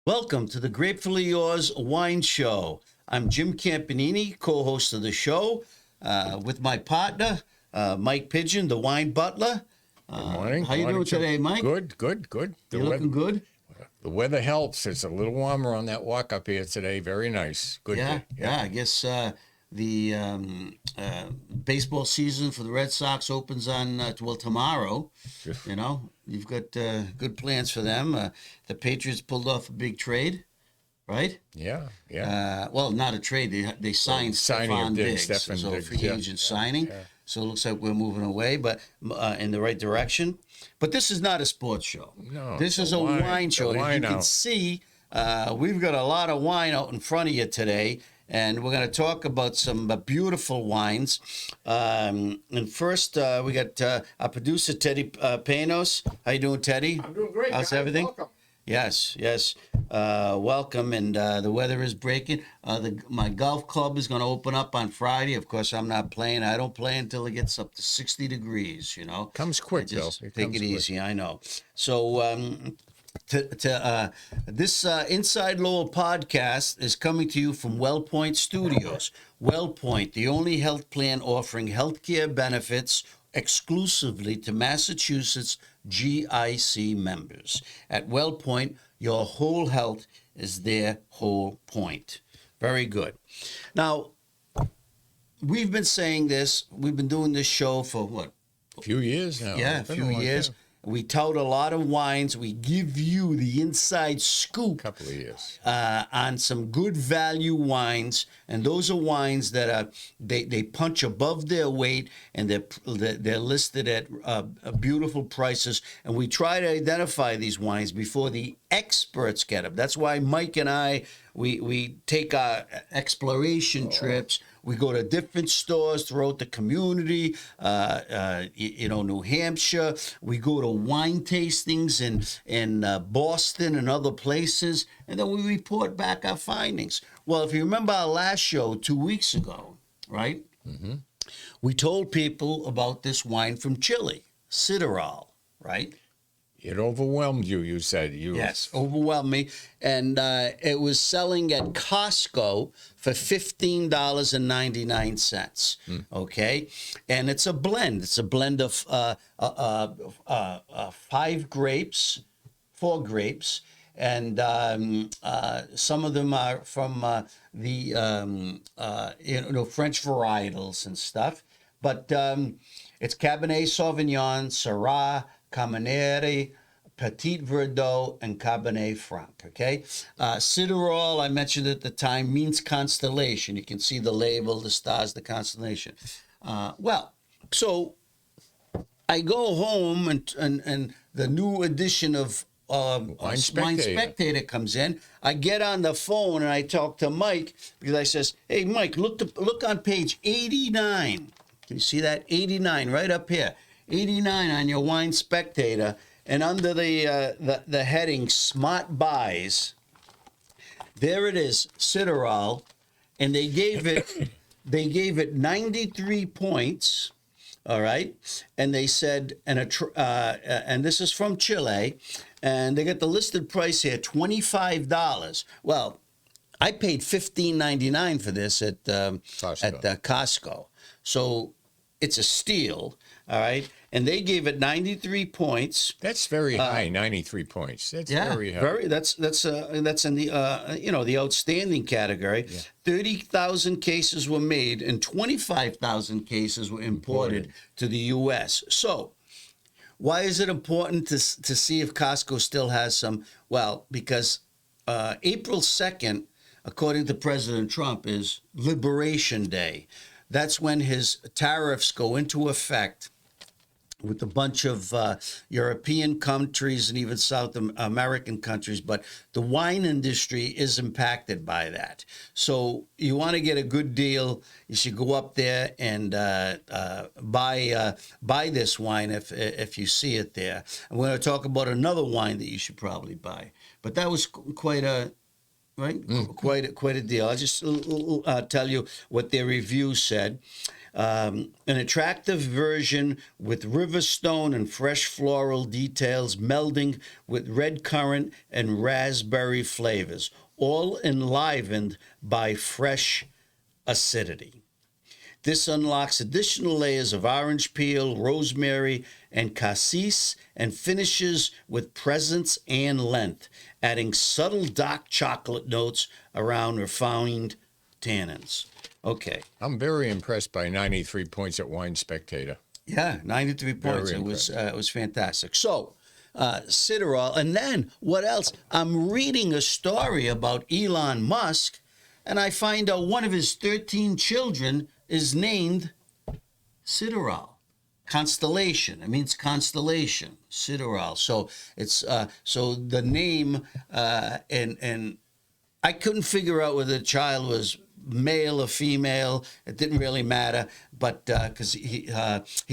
Welcome to the Gratefully Yours Wine Show. I'm Jim Campanini, co-host of the show, with my partner, Mike Pigeon, the wine butler. Good morning. How you doing today, Mike? Good. You looking good? The weather helps. It's a little warmer on that walk up here today. Very nice. Good Yeah, day. yeah. I guess the baseball season for the Red Sox opens on tomorrow. You know, you've got good plans for them. The Patriots pulled off a big trade, right? Yeah. Well, not a trade. They signed Stephon Diggs, so free agent signing. Yeah. So it looks like we're moving away, but in the right direction. But this is not a sports show. No, this is a wine show. As you can see, we've got a lot of wine out in front of you today, and we're going to talk about some beautiful wines. And first, we got our producer, Teddy Panos. How you doing, Teddy? I'm doing great. How's guys. everything? Welcome. Yes. Welcome, and the weather is breaking. My golf club is going to open up on Friday. Of course, I'm not playing. I don't play until it gets up to 60 degrees, you know. Comes quick, though. Take it easy, I know. So this InsideLowell podcast is coming to you from WellPoint Studios. WellPoint, the only health plan offering healthcare benefits exclusively to Massachusetts GIC members. At WellPoint, your whole health is their whole point. Very good. Now, we've been saying this. We've been doing this show for what? A few years now. Yeah, a few years. We tout a lot of wines. We give you the inside scoop. Couple of years. On some good value wines, and those are wines that are they punch above their weight, and they're listed at beautiful prices. And we try to identify these wines before the experts get them. That's why Mike and I we take our exploration trips. We go to different stores throughout the community, New Hampshire. We go to wine tastings in Boston and other places, and then we report back our findings. Well, if you remember our last show 2 weeks ago, right? Mm-hmm. We told people about this wine from Chile, Citral, right? It overwhelmed you, you said. Yes, overwhelmed me. And it was selling at Costco for $15.99, okay? And it's a blend. It's a blend of 4 grapes, and some of them are from the French varietals and stuff. But it's Cabernet Sauvignon, Syrah, Carmenere, Petit Verdot, and Cabernet Franc, okay? Citral, I mentioned at the time, means constellation. You can see the label, the stars, the constellation. So I go home, and the new edition of Wine Spectator comes in. I get on the phone, and I talk to Mike, because I says, hey, Mike, look on page 89. Can you see that? 89, right up here. 89 on your Wine Spectator, and under the heading Smart Buys, there it is, Citral, and they gave it 93 points, all right, and they said, and this is from Chile, and they got the listed price here, $25. Well, I paid $15.99 for this at Costco, so it's a steal. All right, and they gave it 93 points. That's very high, 93 points. That's very high. That's in the the outstanding category. Yeah. 30,000 cases were made, and 25,000 cases were imported to the U.S. So, why is it important to see if Costco still has some? Well, because April 2nd, according to President Trump, is Liberation Day. That's when his tariffs go into effect with a bunch of European countries and even South American countries, but the wine industry is impacted by that. So you want to get a good deal, you should go up there and buy this wine if you see it there. And we're going to talk about another wine that you should probably buy. But that was quite a right? Quite a deal. I'll just tell you what their review said. An attractive version with river stone and fresh floral details melding with red currant and raspberry flavors, all enlivened by fresh acidity. This unlocks additional layers of orange peel, rosemary, and cassis, and finishes with presence and length, adding subtle dark chocolate notes around refined tannins. Okay. I'm very impressed by 93 points at Wine Spectator. Yeah, 93 points. Very It was fantastic. So, Ciderol, and then what else? I'm reading a story about Elon Musk, and I find out one of his 13 children is named Ciderol. Constellation. It means constellation. Ciderol. So it's so the name and I couldn't figure out whether the child was male or female. It didn't really matter, but because he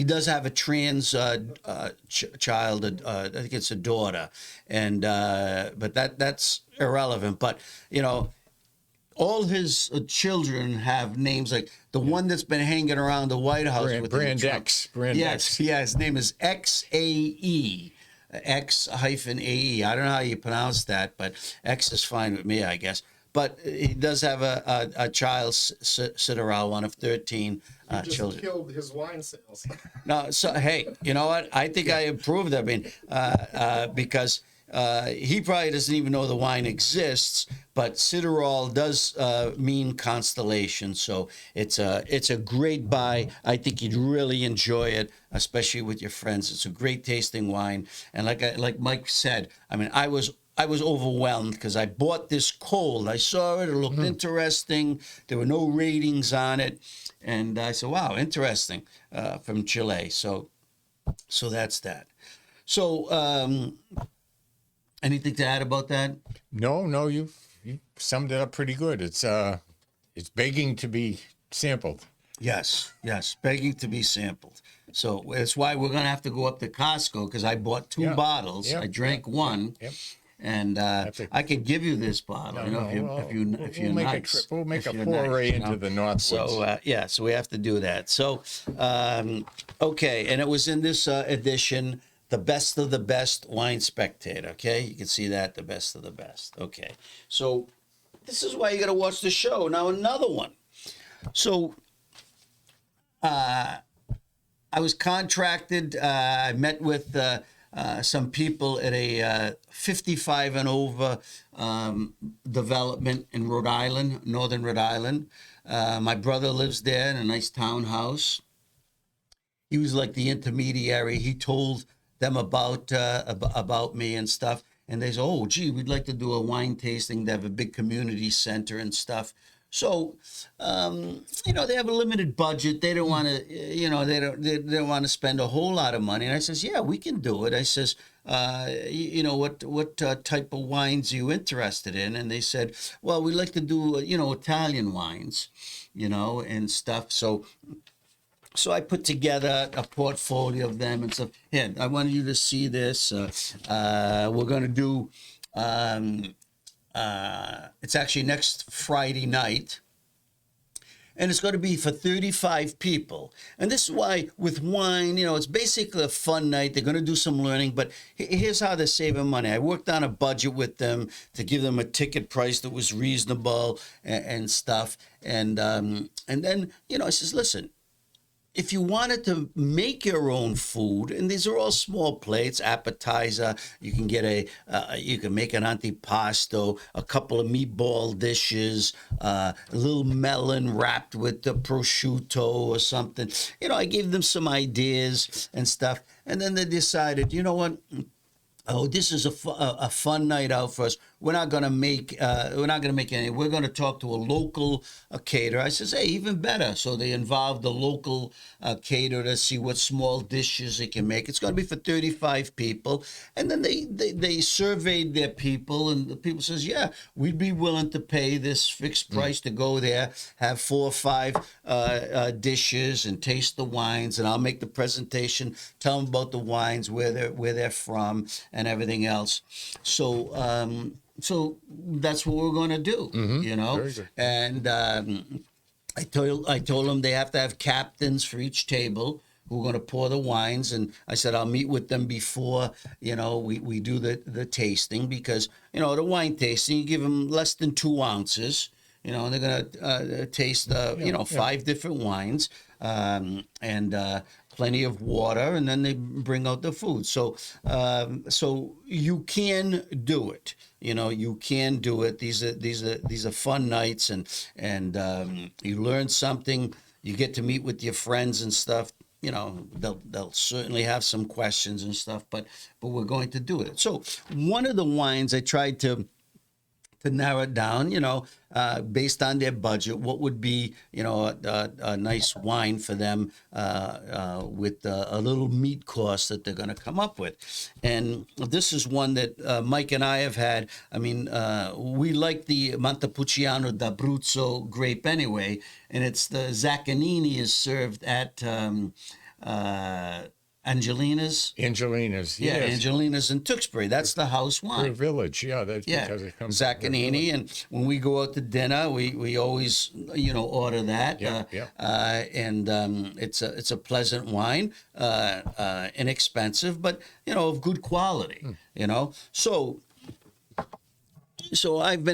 does have a trans child. I think it's a daughter, and but that's irrelevant. But all his children have names like the one that's been hanging around the White House with Brand X. Yes, yeah, his name is XAE. X-AE. I don't know how you pronounce that, but X is fine with me, I guess. But he does have a child, Ciderol, one of 13 children. Killed his wine sales. No, so hey, you know what? I think I improved. I mean, because he probably doesn't even know the wine exists, but Ciderol does mean constellation. So it's a great buy. I think you'd really enjoy it, especially with your friends. It's a great tasting wine, and like Mike said, I mean, I was overwhelmed because I bought this cold. I saw it. It looked interesting. There were no ratings on it, and I said, "Wow, interesting." From Chile. So that's that. So. Anything to add about that? No, you summed it up pretty good. It's begging to be sampled. Yes, begging to be sampled. So that's why we're gonna have to go up to Costco because I bought two bottles. Yep. I drank one, and I could give you this bottle. If you're make nice. We'll make a If you're foray nice, into the Northwoods. So so we have to do that. So okay, and it was in this edition. The best of the best Wine Spectator, okay? You can see that, the best of the best. Okay, so this is why you got to watch the show. Now, another one. So I was contracted. I met with some people at a 55 and over development in Rhode Island, northern Rhode Island. My brother lives there in a nice townhouse. He was like the intermediary. He told them about me and stuff, and they said, "Oh, gee, we'd like to do a wine tasting. They have a big community center and stuff." So, they have a limited budget. They don't want to, they don't want to spend a whole lot of money. And I says, "Yeah, we can do it." I says, "What type of wines are you interested in?" And they said, "Well, we like to do, Italian wines, and stuff." So I put together a portfolio of them and stuff. Here, I wanted you to see this. We're going to do, it's actually next Friday night. And it's going to be for 35 people. And this is why with wine, it's basically a fun night. They're going to do some learning, but here's how they're saving money. I worked on a budget with them to give them a ticket price that was reasonable and stuff. And then, I says, listen, if you wanted to make your own food, and these are all small plates, appetizer, you can get you can make an antipasto, a couple of meatball dishes, a little melon wrapped with the prosciutto or something. I gave them some ideas and stuff, and then they decided, you know what? Oh, this is a fun night out for us. We're not gonna make any. We're gonna talk to a local caterer. I says, hey, even better. So they involved the local caterer to see what small dishes they can make. It's gonna be for 35 people, and then they surveyed their people, and the people says, yeah, we'd be willing to pay this fixed price to go there, have 4 or 5 dishes, and taste the wines, and I'll make the presentation, tell them about the wines, where they're from, and everything else. So so that's what we're going to do, you know. Very good. And I told them they have to have captains for each table who are going to pour the wines, and I said I'll meet with them before, you know, we do the tasting, because, you know, the wine tasting, you give them less than 2 ounces, you know, and they're going to taste you know, 5 different wines, and plenty of water, and then they bring out the food. So so you can do it. You know, you can do it. These are fun nights, and you learn something. You get to meet with your friends and stuff. You know, they'll certainly have some questions and stuff, but we're going to do it. So one of the wines I tried to narrow it down, you know, based on their budget, what would be, you know, a nice wine for them with a little meat cost that they're going to come up with. And this is one that Mike and I have had. I mean, we like the Montepulciano d'Abruzzo grape anyway, and it's the Zaccanini is served at Angelina's. Angelina's, Yeah, yes. Angelina's in Tewksbury. That's the house For wine. Village, yeah. That's Yeah, because it comes Zaccanini, and when we go out to dinner, we always, you know, order that. Yeah, And it's a pleasant wine, inexpensive, but, you know, of good quality. You know, so I've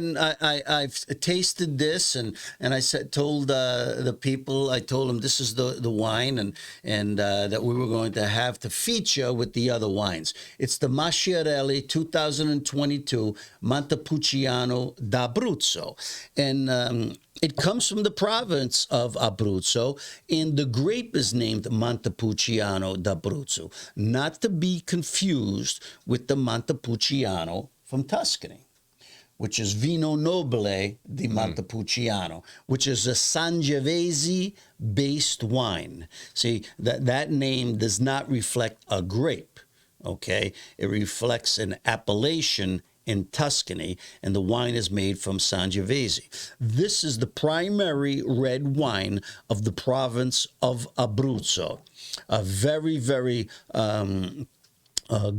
tasted this, and I told the people, I told them this is the wine, and that we were going to have to feature with the other wines. It's the Masciarelli 2022 Montepulciano d'Abruzzo, and it comes from the province of Abruzzo, and the grape is named Montepulciano d'Abruzzo, not to be confused with the Montepulciano from Tuscany, which is Vino Nobile di Montepulciano, which is a Sangiovese-based wine. See, that name does not reflect a grape, okay? It reflects an appellation in Tuscany, and the wine is made from Sangiovese. This is the primary red wine of the province of Abruzzo. A very, very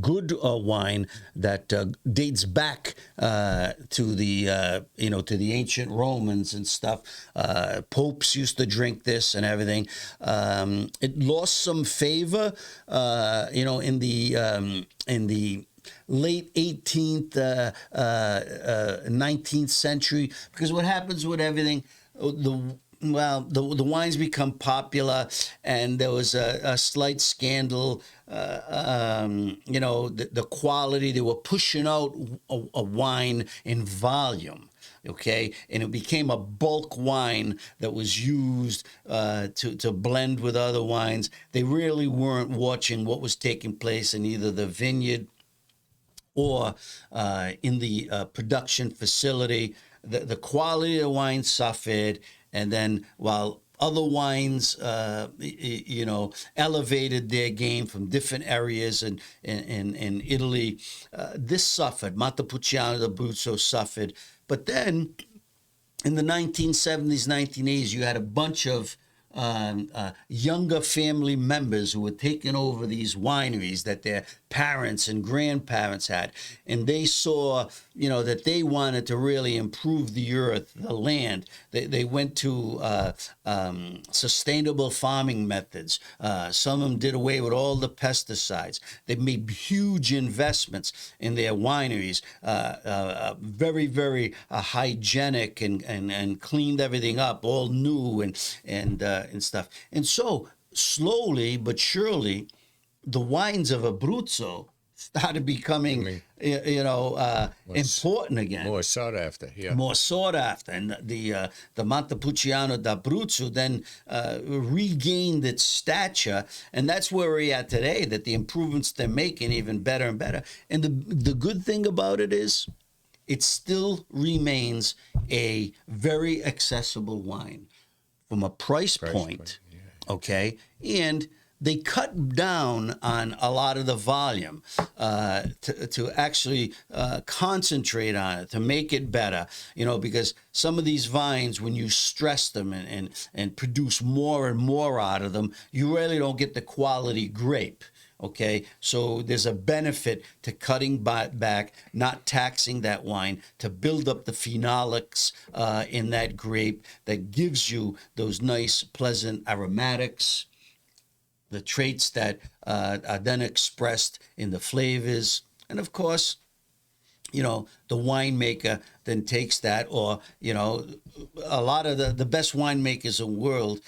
good wine that dates back to the to the ancient Romans and stuff. Popes used to drink this and everything. It lost some favor, in the late 18th, 19th century, because what happens with everything, the wines become popular, and there was a slight scandal. The quality, they were pushing out a wine in volume, okay, and it became a bulk wine that was used to blend with other wines. They really weren't watching what was taking place in either the vineyard or in the production facility. The quality of the wine suffered. And then while other wines, elevated their game from different areas in Italy, this suffered. Montepulciano d'Abruzzo suffered. But then in the 1970s, 1980s, you had a bunch of younger family members who were taking over these wineries that their parents and grandparents had, and they saw, that they wanted to really improve the earth, the land. They went to sustainable farming methods. Some of them did away with all the pesticides. They made huge investments in their wineries, very, very hygienic, and cleaned everything up, all new and stuff. And so slowly but surely, the wines of Abruzzo started becoming, important again. More sought after, yeah. More sought after. And the Montepulciano d'Abruzzo then regained its stature. And that's where we're at today, that the improvements they're making even better and better. And the good thing about it is, it still remains a very accessible wine from a price point, yeah. Okay? And they cut down on a lot of the volume to actually concentrate on it, to make it better, because some of these vines, when you stress them and produce more and more out of them, you really don't get the quality grape. Okay, so there's a benefit to cutting back, not taxing that wine, to build up the phenolics in that grape that gives you those nice, pleasant aromatics, the traits that are then expressed in the flavors. And of course, you know, the winemaker then takes that, or, you know, a lot of the best winemakers in the world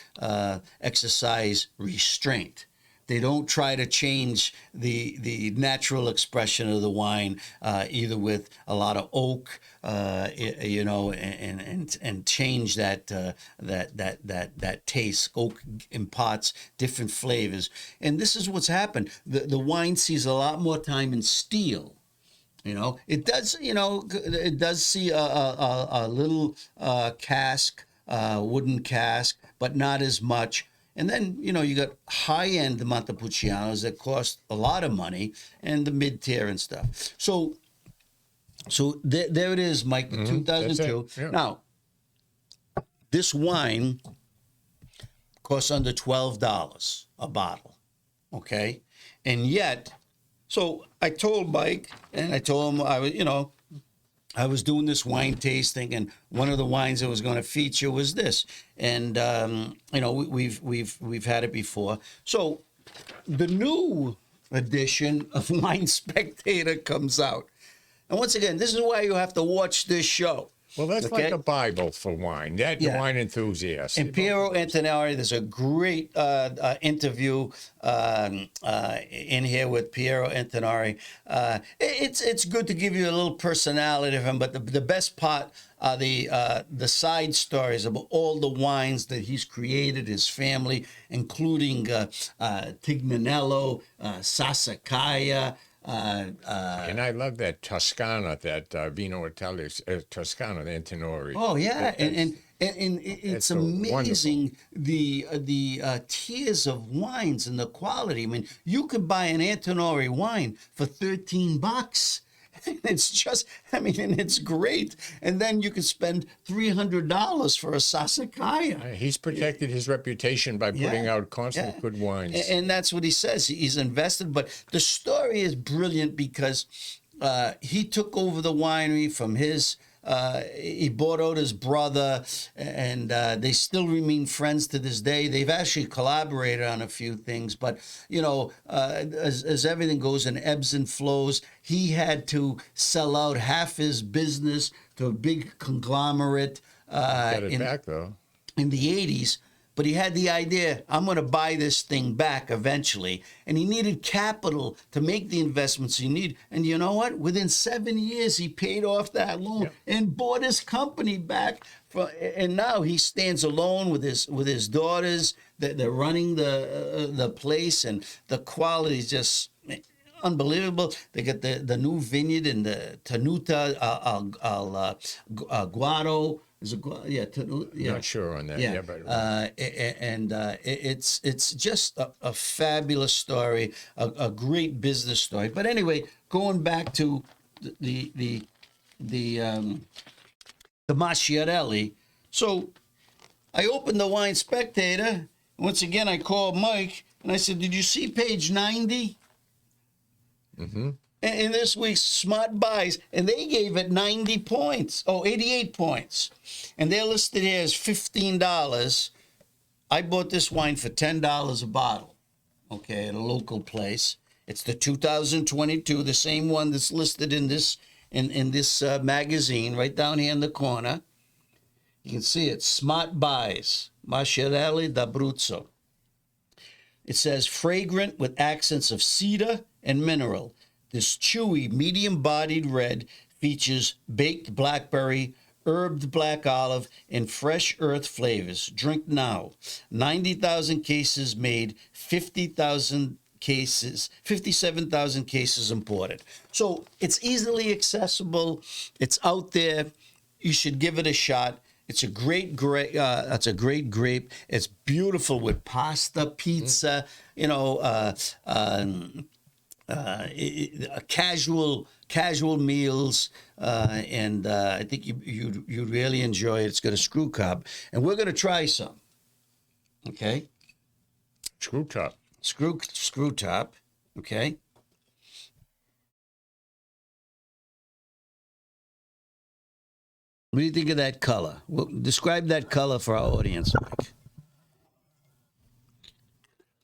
exercise restraint. They don't try to change the natural expression of the wine, either with a lot of oak, you know, and change that taste. Oak imparts different flavors, and this is what's happened. The wine sees a lot more time in steel. You know, it does. You know, it does see a little cask, wooden cask, but not as much. And then, you know, you got high-end Montepulcianos that cost a lot of money, and the mid-tier and stuff. So there it is, Mike, the 2002. Yeah. Now, this wine costs under $12 a bottle, okay? And yet, so I told Mike, and I told him I was doing this wine tasting, and one of the wines I was going to feature was this. And you know, we've had it before. So the new edition of Wine Spectator comes out, and once again, this is why you have to watch this show. Well, that's like a Bible for wine. That wine enthusiast. And Piero Antonelli, there's a great interview in here with Piero Antonelli. It's good to give you a little personality of him, but the best part are the side stories about all the wines that he's created, his family, including Tignanello, Sassicaia. And I love that Toscana, that Vino Italia, Toscana, the Antinori. Oh yeah, and it's amazing the tiers of wines and the quality. I mean, you could buy an Antinori wine for $13. It's just, I mean, and it's great. And then you could spend $300 for a Sassicaia. He's protected his reputation by putting out constant good wines. And that's what he says. He's invested. But the story is brilliant because he took over the winery from his, he bought out his brother, and they still remain friends to this day. They've actually collaborated on a few things, but, you know, as everything goes in ebbs and flows, he had to sell out half his business to a big conglomerate. Got it back, though. In the 80s. But he had the idea, I'm going to buy this thing back eventually. And he needed capital to make the investments he needed. And you know what? Within 7 years, he paid off that loan and bought his company back. And now he stands alone with his daughters. They're running the place, and the quality is just unbelievable. They got the new vineyard in the Tenuta Guado. Not sure on that. Yeah, but it's just a fabulous story, a great business story. But anyway, going back to the Macchiarelli. So I opened the Wine Spectator. Once again, I called Mike and I said, "Did you see page 90?" Mm-hmm. In this week's Smart Buys, and they gave it 90 points. 88 points. And they're listed here as $15. I bought this wine for $10 a bottle, okay, at a local place. It's the 2022, the same one that's listed in this magazine right down here in the corner. You can see it, Smart Buys, Macchiarelli d'Abruzzo. It says fragrant with accents of cedar and mineral. This chewy, medium-bodied red features baked blackberry, herbed black olive, and fresh earth flavors. Drink now. 90,000 cases made, 57,000 cases imported. So it's easily accessible. It's out there. You should give it a shot. It's a great grape. It's beautiful with pasta, pizza. You know. Casual meals, and I think you'd really enjoy it. It's got a screw top, and we're going to try some. Okay, screw top. Screw top. Okay. What do you think of that color? Well, describe that color for our audience, Mike.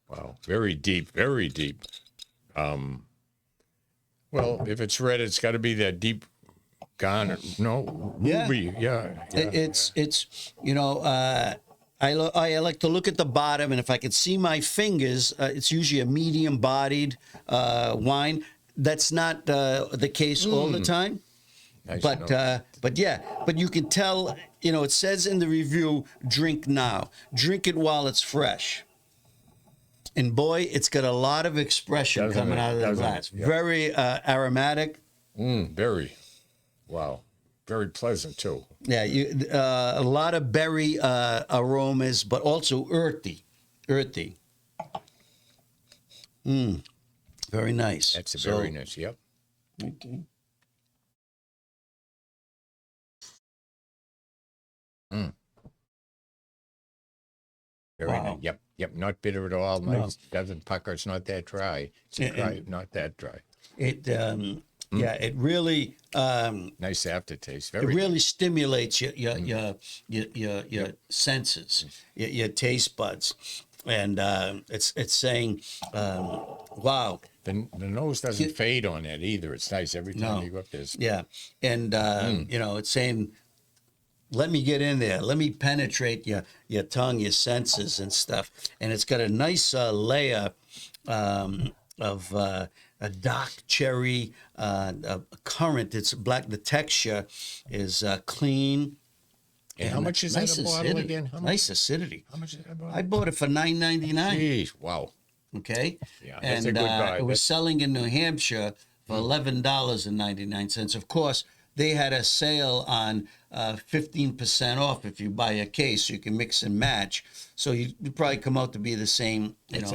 Wow, very deep, very deep. Well, if it's red, it's got to be that deep no, ruby. Yeah, It's you know, I like to look at the bottom, and if I can see my fingers, it's usually a medium-bodied wine. That's not the case all the time. Nice But yeah, but you can tell, you know, it says in the review, drink now. Drink it while it's fresh. And boy, it's got a lot of expression coming out of the glass. Yep. Very aromatic. Very. Wow. Very pleasant, too. Yeah, a lot of berry aromas, but also earthy. Earthy. Very nice. That's very nice, yep. Okay. Very Wow. nice. Yep. Not bitter at all. Nice. Doesn't pucker. It's not that dry. It's not that dry. Yeah, it really Nice aftertaste. it Very really stimulates your senses, your taste buds, and it's saying, wow. The nose doesn't fade on that either. It's nice every time you go up there. Yeah, and you know, it's saying, let me get in there, let me penetrate your tongue, your senses and stuff, and it's got a nice layer of a dark cherry, a currant. It's black. The texture is clean. And how much is that a bottle acidity. again? How much? Nice acidity. How much is that bottle? I bought it for $9.99. Jeez, wow. Okay. Yeah, and that's a good buy. it was selling in New Hampshire for $11.99. Of course, they had a sale on 15% off if you buy a case. You can mix and match. So you probably come out to be the same. That's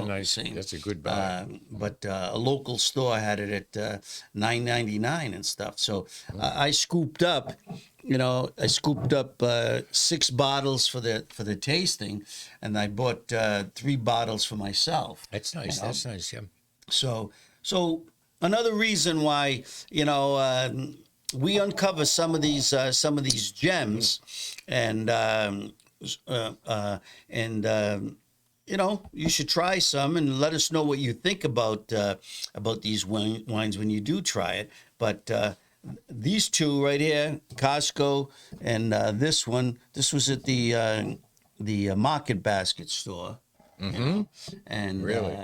a good buy. But a local store had it at $9.99 and stuff. So I scooped up. You know, I scooped up 6 bottles for the tasting, and I bought 3 bottles for myself. That's nice. You know? That's nice. Yeah. So another reason why, you know, we uncover some of these gems, and you know, you should try some and let us know what you think about these wines when you do try it. But these two right here, Costco, and this was at the Market Basket store. You know? And Really?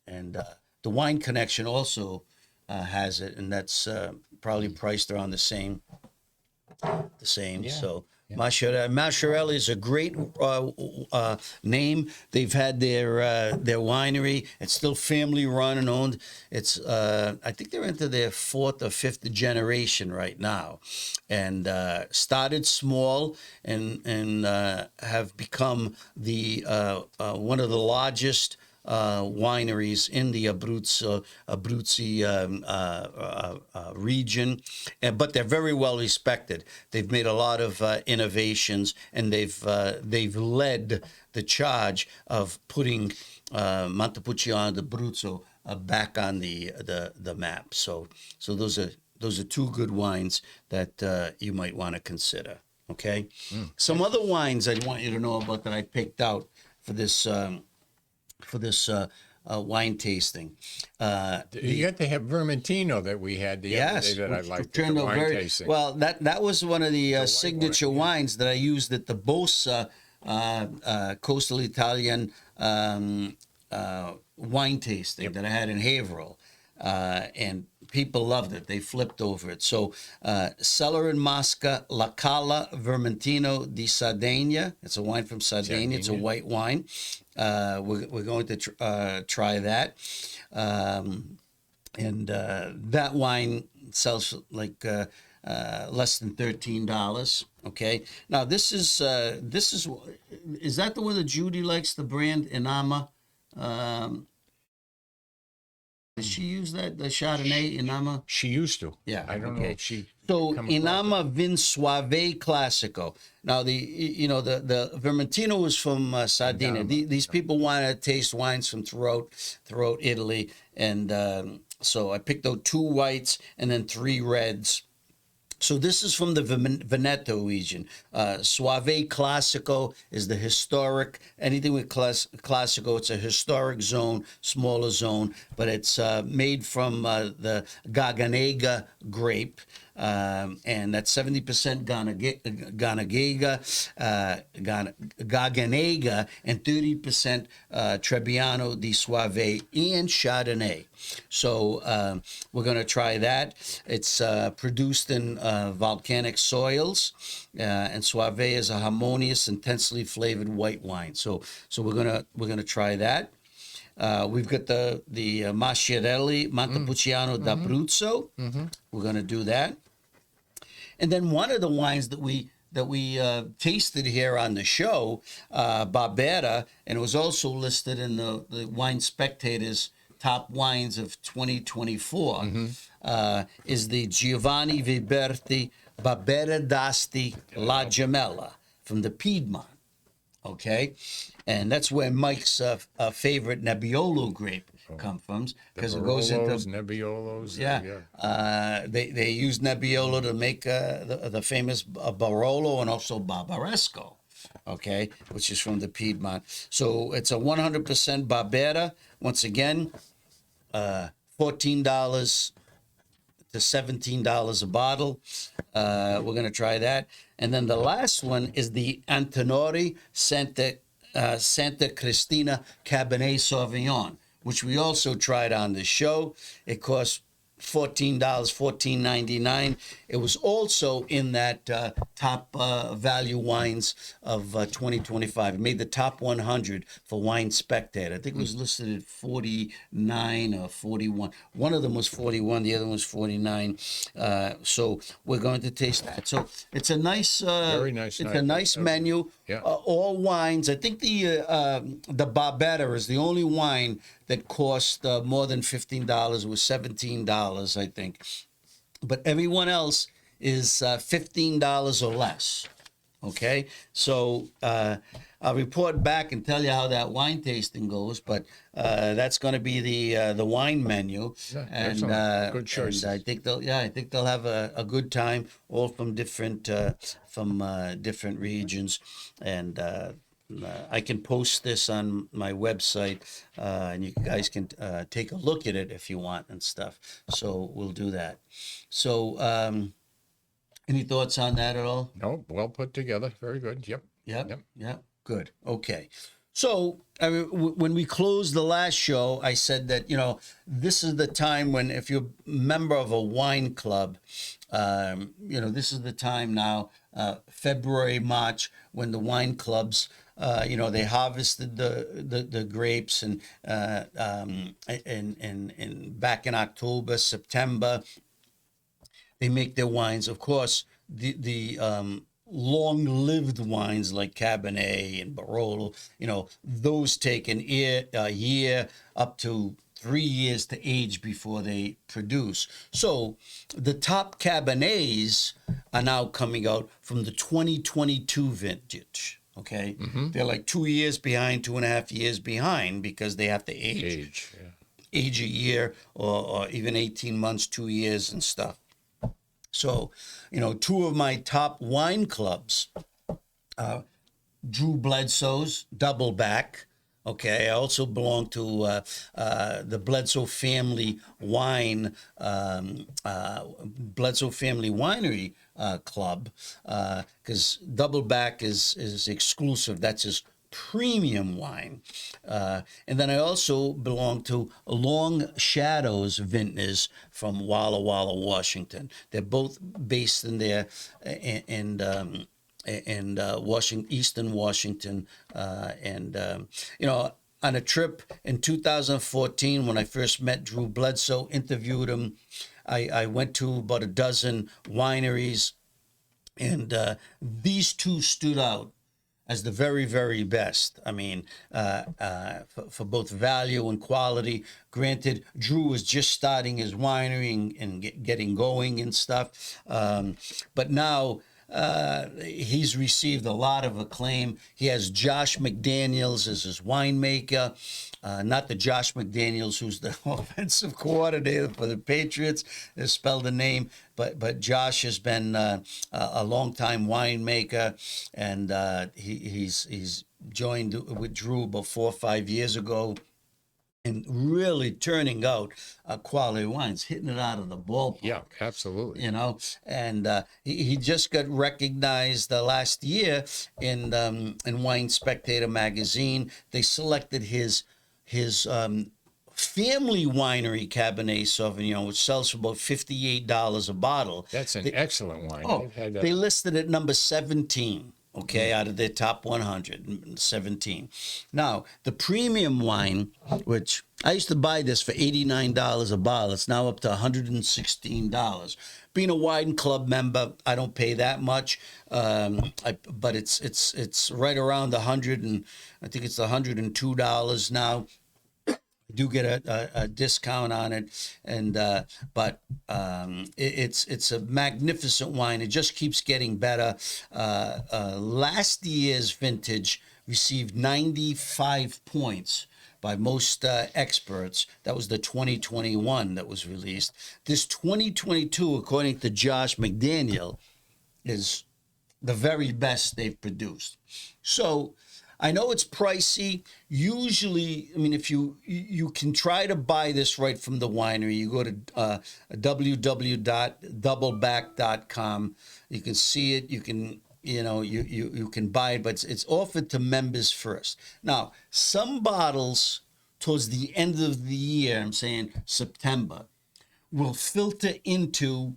and the Wine Connection also has it, and that's probably priced around the same. Yeah. So Masciarelli is a great name. They've had their winery. It's still family run and owned. It's I think they're into their 4th or 5th generation right now, and started small and have become the one of the largest wineries in the Abruzzi region, but they're very well respected. They've made a lot of innovations, and they've led the charge of putting Montepulciano d'Abruzzo back on the map. So those are 2 good wines that you might want to consider. Okay, some other wines I want you to know about that I picked out for this. Wine tasting. You got to have Vermentino that we had the other day that I liked. Turned out wine tasting. well. That was one of the signature wines that I used at the Bossa Coastal Italian wine tasting that I had in Haverhill. And people loved it. They flipped over it. So, Cellar and Mosca La Cala Vermentino di Sardegna. It's a wine from Sardinia. It's a white wine. We're going to try that. And that wine sells like less than $13. Okay. Now this is that the one that Judy likes? The brand Inama. Does she use that, the Chardonnay Inama? She used to. Yeah, I don't know okay. if she. So come across Inama Vin Suave Classico. Now the Vermentino was from Sardinia. Inama, These people want to taste wines from throughout Italy, and so I picked out 2 whites and then 3 reds. So this is from the Veneto region. Suave Classico is the historic, anything with Classico, it's a historic zone, smaller zone, but it's made from the Garganega grape. And that's 70% Garganega and 30% Trebbiano di Soave and Chardonnay. So we're going to try that. It's produced in volcanic soils, and Soave is a harmonious, intensely flavored white wine. So we're gonna try that. We've got the Masciarelli Montepulciano d'Abruzzo. We're going to do that. And then one of the wines that we tasted here on the show, Barbera, and it was also listed in the Wine Spectator's top wines of 2024, is the Giovanni Viberti Barbera d'Asti La Gemella from the Piedmont. Okay, and that's where Mike's favorite Nebbiolo grape comes from, because it goes into Nebbiolos. they use Nebbiolo to make the famous Barolo and also Barbaresco, okay, which is from the Piedmont. So it's a 100% Barbera. Once again, $14 to $17 a bottle. We're going to try that. And then the last one is the Antinori Santa Cristina Cabernet Sauvignon, which we also tried on the show. It costs $14, $14.99. It was also in that top value wines of 2025. It made the top 100 for Wine Spectator. I think it was listed at 49 or 41. One of them was 41, the other one was 49. So we're going to taste that. So it's a nice, very nice. It's a nice menu. Yeah. All wines. I think the Barbera is the only wine that cost more than $15. It was $17, I think. But everyone else is $15 or less. Okay, so I'll report back and tell you how that wine tasting goes. But that's going to be the wine menu, Yeah, and good choices. And I think they'll have a good time, all from different regions, and. I can post this on my website, and you guys can take a look at it if you want and stuff. So we'll do that. So, any thoughts on that at all? No, well put together. Very good. Yep. Yep. Good. Okay. So when we closed the last show, I said that, this is the time when, if you're a member of a wine club, this is the time now, February, March, when the wine clubs, they harvested the grapes and back in October, September, they make their wines. Of course, the long-lived wines like Cabernet and Barolo, those take a year up to 3 years to age before they produce. So the top Cabernets are now coming out from the 2022 vintage. Okay, they're like 2 years behind, 2.5 years behind, because they have to age a year or even 18 months, 2 years and stuff. So, two of my top wine clubs, Drew Bledsoe's Double Back. Okay, I also belong to the Bledsoe Family Bledsoe Family Winery Club, because Double Back is exclusive. That's his premium wine. And then I also belong to Long Shadows Vintners from Walla Walla, Washington. They're both based in there, and Eastern Washington, on a trip in 2014 when I first met Drew Bledsoe, interviewed him. I went to about a dozen wineries, and these two stood out as the very, very best. I mean, for both value and quality. Granted, Drew was just starting his winery and getting going and stuff. But now he's received a lot of acclaim. He has Josh McDaniels as his winemaker. Not the Josh McDaniels who's the offensive coordinator for the Patriots. They spelled the name, but Josh has been a longtime winemaker, and he's joined with Drew about 4 or 5 years ago, and really turning out quality wines, hitting it out of the ballpark. Yeah, absolutely. You know, and he just got recognized last year in Wine Spectator magazine. They selected his family winery Cabernet Sauvignon, which sells for about $58 a bottle. That's an excellent wine. Oh, I've had that. they listed it number 17. Okay, out of their top 117. Now, the premium wine, which I used to buy this for $89 a bottle, it's now up to $116. Being a wine club member, I don't pay that much, but it's right around 100, and I think it's $102 now. Do get a discount on it, and but it's a magnificent wine. It just keeps getting better. Last year's vintage received 95 points by most experts. That was the 2021 that was released. This 2022, according to Josh McDaniel, is the very best they've produced. So I know it's pricey. Usually, I mean, if you can try to buy this right from the winery, you go to www.doubleback.com. You can see it. You can, you can buy it, but it's offered to members first. Now, some bottles towards the end of the year, I'm saying September, will filter into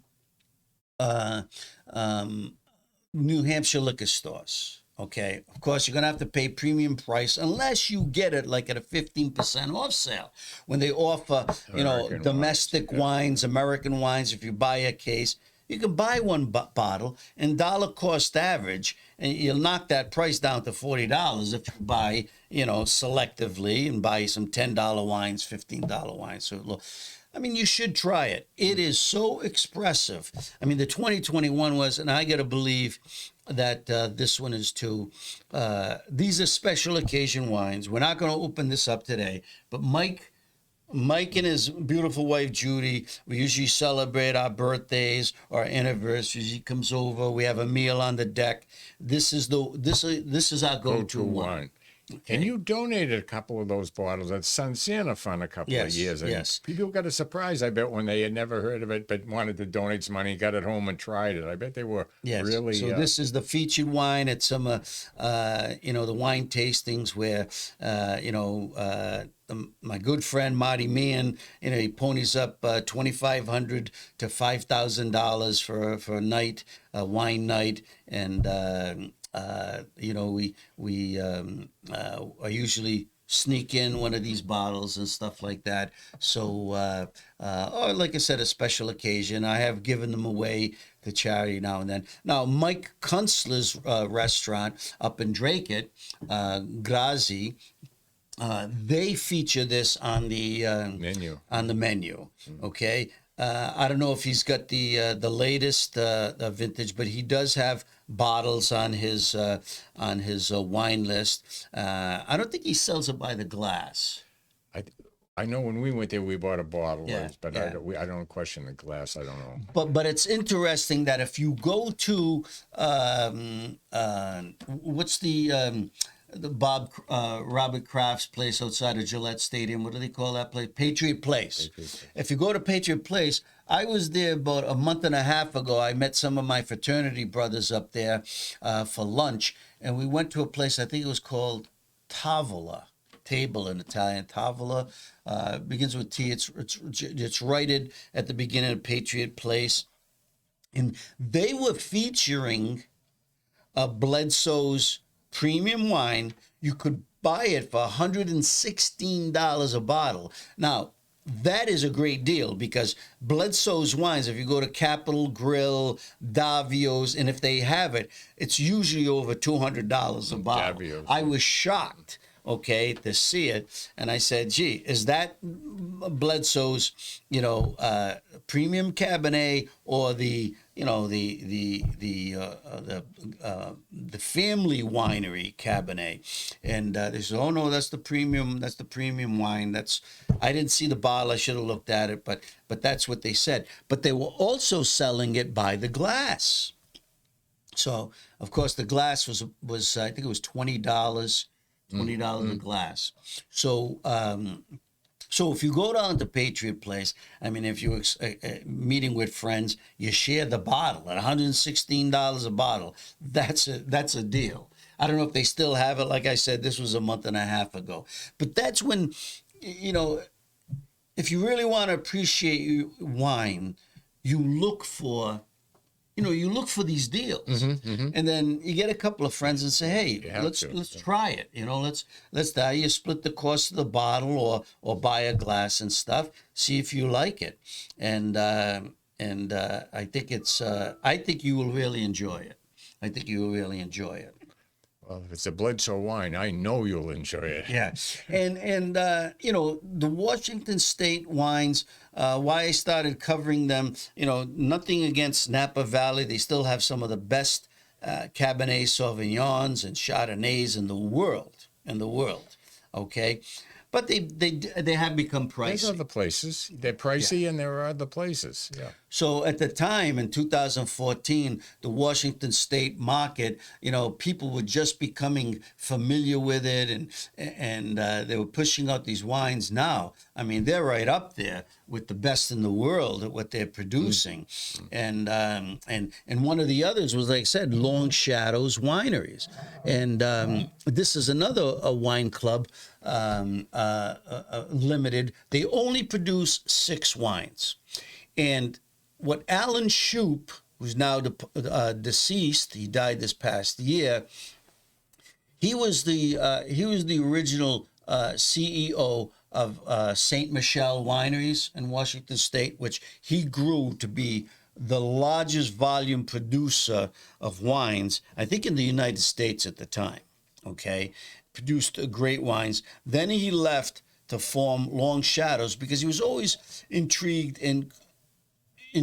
New Hampshire liquor stores. Okay, of course, you're going to have to pay premium price unless you get it like at a 15% off sale when they offer, American domestic wines, American wines. If you buy a case, you can buy one bottle and dollar cost average, and you'll knock that price down to $40 if you buy, selectively and buy some $10 wines, $15 wines. So, I mean, you should try it. It is so expressive. I mean, the 2021 was, and I got to believe that this one is too. These are special occasion wines. We're not going to open this up today, but Mike and his beautiful wife Judy, we usually celebrate our birthdays or anniversaries. He comes over, we have a meal on the deck. This is our go-to wine. Okay. And you donated a couple of those bottles at Sun Santa Fund a couple of years ago. Yes. People got a surprise, I bet, when they had never heard of it but wanted to donate some money, got it home and tried it. I bet they were really... So this is the featured wine at some, the wine tastings where, my good friend Marty Meehan, he ponies up $2,500 to $5,000 for a night, a wine night, and I usually sneak in one of these bottles and stuff like that. So, or like I said, a special occasion. I have given them away to charity now and then. Now, Mike Kunstler's restaurant up in Drake, Grazi, they feature this on the menu. Okay. I don't know if he's got the latest vintage, but he does have bottles on his wine list. I don't think he sells it by the glass. I know when we went there, we bought a bottle, but yeah. I don't question the glass. I don't know. But it's interesting that if you go to what's the Robert Kraft's place outside of Gillette Stadium. What do they call that place? Patriot Place. If you go to Patriot Place, I was there about a month and a half ago. I met some of my fraternity brothers up there for lunch, and we went to a place, I think it was called Tavola. Table in Italian. Tavola begins with T. It's rated at the beginning of Patriot Place. And they were featuring Bledsoe's premium wine. You could buy it for $116 a bottle. Now, that is a great deal because Bledsoe's wines, if you go to Capitol Grill, Davio's, and if they have it, it's usually over $200 a bottle. Davio's. I was shocked, okay, to see it, and I said, "Gee, is that Bledsoe's, premium Cabernet or the family winery Cabernet?" And they said, "Oh no, that's the premium. That's the premium wine. I didn't see the bottle. I should have looked at it, but that's what they said. But they were also selling it by the glass. So of course the glass was I think it was $20. $20 a glass. So so if you go down to Patriot Place, I mean, if you're meeting with friends, you share the bottle at $116 a bottle. That's a deal. I don't know if they still have it. Like I said, this was a month and a half ago. But that's when, if you really want to appreciate wine, you look for these deals, and then you get a couple of friends and say, "Hey, let's try it." Let's you split the cost of the bottle or buy a glass and stuff. See if you like it, and I think you will really enjoy it. I think you will really enjoy it. Well, if it's a Bledsoe wine, I know you'll enjoy it. Yeah, and the Washington State wines. Why I started covering them, nothing against Napa Valley. They still have some of the best Cabernet Sauvignons and Chardonnays in the world. Okay, but they have become pricey. There's other places. They're pricey, and there are other places. Yeah. So at the time in 2014, the Washington State market, people were just becoming familiar with it, and they were pushing out these wines. Now, I mean, they're right up there with the best in the world at what they're producing, and one of the others was, like I said, Long Shadows Wineries, and this is another wine club, limited. They only produce 6 wines, and what Alan Shoup, who's now deceased, he died this past year. He was the original CEO of St. Michel Wineries in Washington State, which he grew to be the largest volume producer of wines, I think, in the United States at the time. Okay, produced great wines. Then he left to form Long Shadows because he was always intrigued in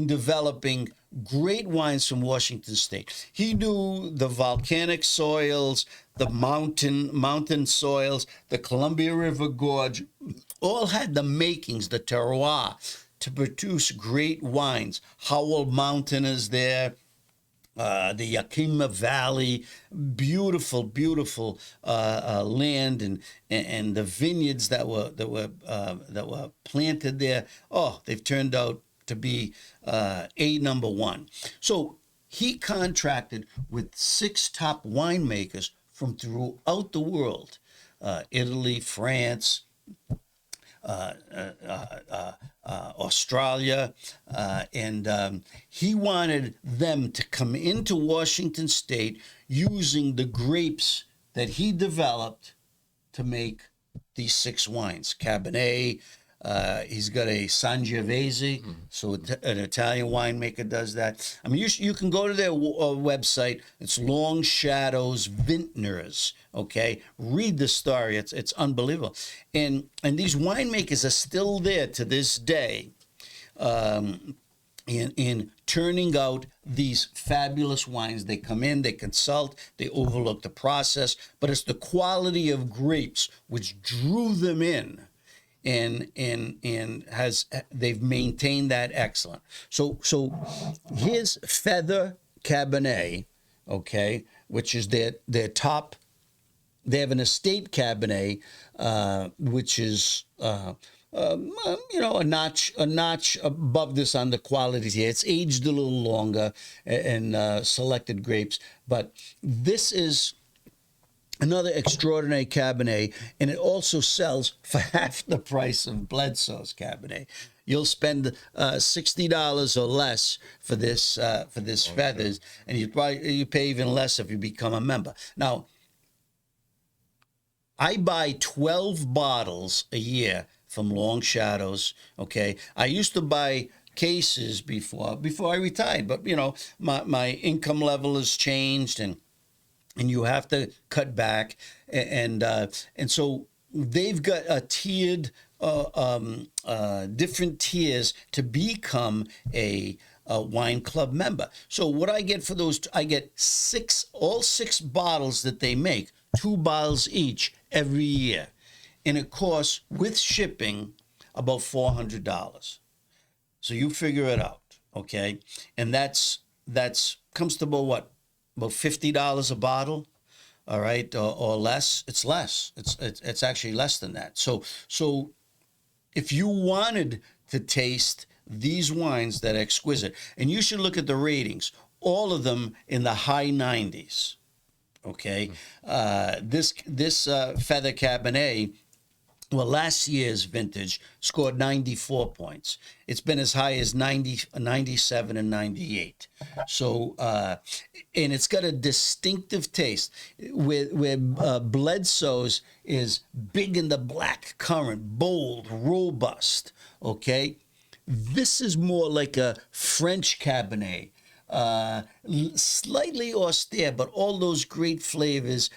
developing great wines from Washington State. He knew the volcanic soils, the mountain soils, the Columbia River Gorge, all had the makings, the terroir, to produce great wines. Howell Mountain is there. The Yakima Valley, beautiful land, and the vineyards that were planted there. Oh, they've turned out to be number one. So he contracted with 6 top winemakers from throughout the world, Italy, France, Australia, and he wanted them to come into Washington State using the grapes that he developed to make these 6 wines. Cabernet, he's got a Sangiovese, so an Italian winemaker does that. I mean, you can go to their website. It's Long Shadows Vintners. Okay, read the story. It's unbelievable, and these winemakers are still there to this day, in turning out these fabulous wines. They come in, they consult, they overlook the process, but it's the quality of grapes which drew them in. And they've maintained that excellent. So here's Feather Cabernet, okay, which is their top. They have an estate Cabernet, which is a notch above this on the quality here. It's aged a little longer and selected grapes, but this is another extraordinary Cabernet, and it also sells for half the price of Bledsoe's Cabernet. You'll spend $60 or less for this Feathers, and you pay even less if you become a member. Now, I buy 12 bottles a year from Long Shadows. Okay, I used to buy cases before I retired, but you know, my income level has changed, and you have to cut back, and so they've got a tiered different tiers to become a wine club member. So what I get for those, I get all six bottles that they make, 2 bottles each every year, and it costs with shipping about $400. So you figure it out, okay? And that's comes to about $50 a bottle, all right, or less. It's less. It's actually less than that. So if you wanted to taste these wines that are exquisite, and you should look at the ratings, all of them in the high 90s. Okay, this Feather Cabernet, well, last year's vintage scored 94 points. It's been as high as 90, 97, and 98. So, and it's got a distinctive taste. Where Bledsoe's is big in the black currant, bold, robust. Okay, this is more like a French Cabernet. Slightly austere, but all those great flavors,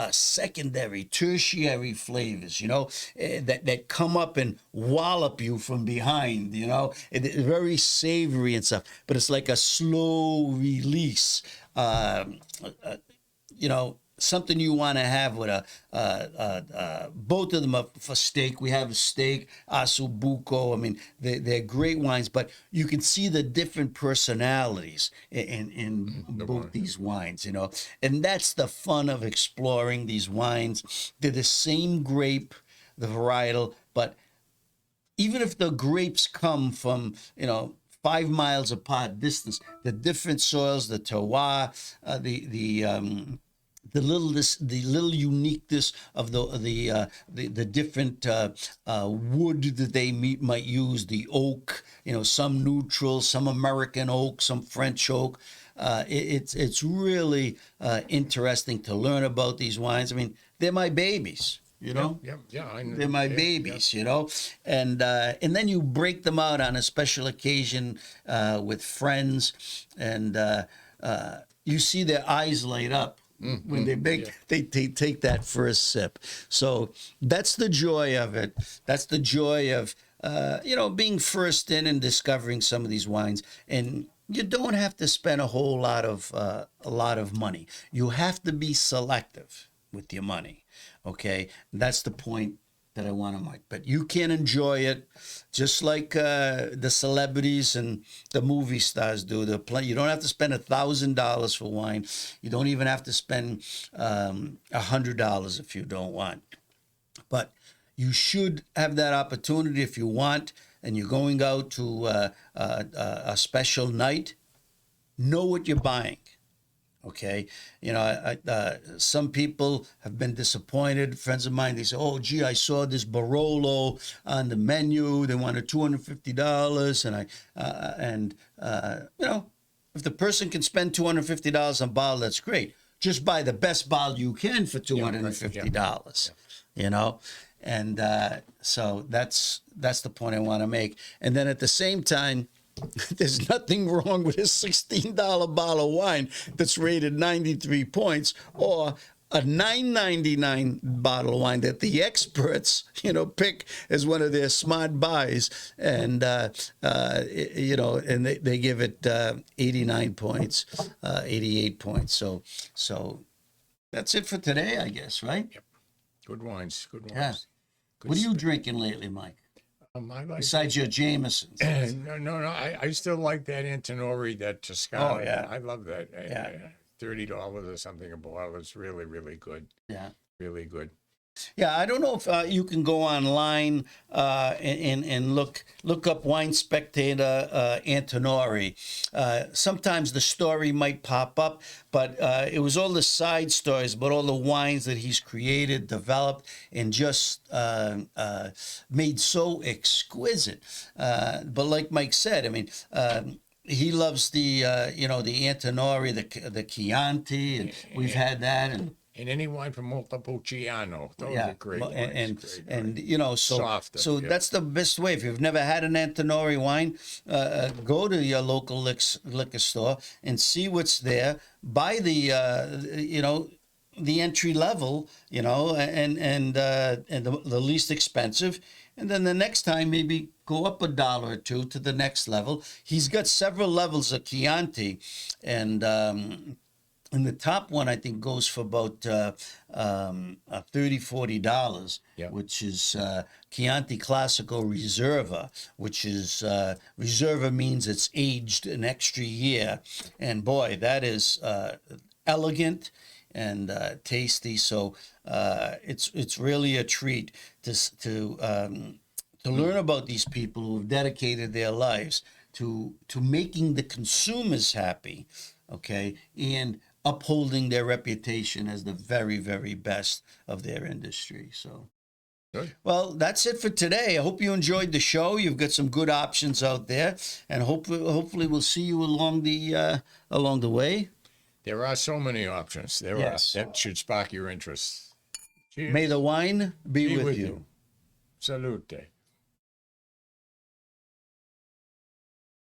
secondary, tertiary flavors, you know, that come up and wallop you from behind, you know. It's very savory and stuff, but it's like a slow release, you know, something you want to have with both of them are for steak. We have a steak, 𝐵𝐸𝐸𝐸𝐸𝐸𝐸𝐸𝐸. I mean, they're great wines, but you can see the different personalities in both these wines, you know. And that's the fun of exploring these wines. They're the same grape, the varietal, but even if the grapes come from, you know, 5 miles apart distance, the different soils, the terroir, the little uniqueness of the different wood that they might use, the oak, you know, some neutral, some American oak, some French oak. It's really interesting to learn about these wines. I mean, they're my babies. You know, yeah, I know. They're my babies, you know, and then you break them out on a special occasion with friends, and you see their eyes light up. When they take that first sip. So that's the joy of it. That's the joy of you know, being first in and discovering some of these wines. And you don't have to spend a lot of money. You have to be selective with your money. Okay, that's the point that I want to make. But you can enjoy it just like the celebrities and the movie stars do. You don't have to spend $1,000 for wine. You don't even have to spend $100 if you don't want. But you should have that opportunity if you want, and you're going out to a special night. Know what you're buying. Okay, you know, some people have been disappointed. Friends of mine, they say, "Oh, gee, I saw this Barolo on the menu. They wanted $250, and you know, if the person can spend $250 on a bottle, that's great. Just buy the best bottle you can for $250. You know." And so that's the point I want to make. And then at the same time, there's nothing wrong with a $16 bottle of wine that's rated 93 points, or a $9.99 bottle of wine that the experts, you know, pick as one of their smart buys, and you know, and they give it 89 points, 88 points. So that's it for today, I guess, right? Yep. Good wines. Yeah. What are you drinking lately, Mike? Besides your Jamesons. No. I still like that Antinori, that Toscana. Oh, yeah. I love that. Yeah. $30 or something a bottle. It's really, really good. Yeah. Really good. Yeah, I don't know if you can go online and look up Wine Spectator Antinori. Sometimes the story might pop up, but it was all the side stories about all the wines that he's created, developed, and just made so exquisite. But like Mike said, I mean, he loves the you know, the Antinori, the Chianti, and we've had that, and And any wine from Montepulciano. Those are great wines. And you know, Softer, yeah. that's the best way. If you've never had an Antinori wine, go to your local liquor store and see what's there. Buy the you know, the entry level, you know, and the least expensive. And then the next time, maybe go up $1 or $2 to the next level. He's got several levels of Chianti, and the top one I think goes for about $30-40, Yeah. which is Chianti Classico Reserva, which is Reserva means it's aged an extra year, and boy, that is elegant and tasty. So it's really a treat to learn about these people who have dedicated their lives to making the consumers happy, okay, and upholding their reputation as the very, very best of their industry. So. Good. Well, that's it for today. I hope you enjoyed the show. You've got some good options out there, and hopefully we'll see you along the way. There are so many options. There Yes. are. That should spark your interest. Cheers. May the wine be with you. Salute.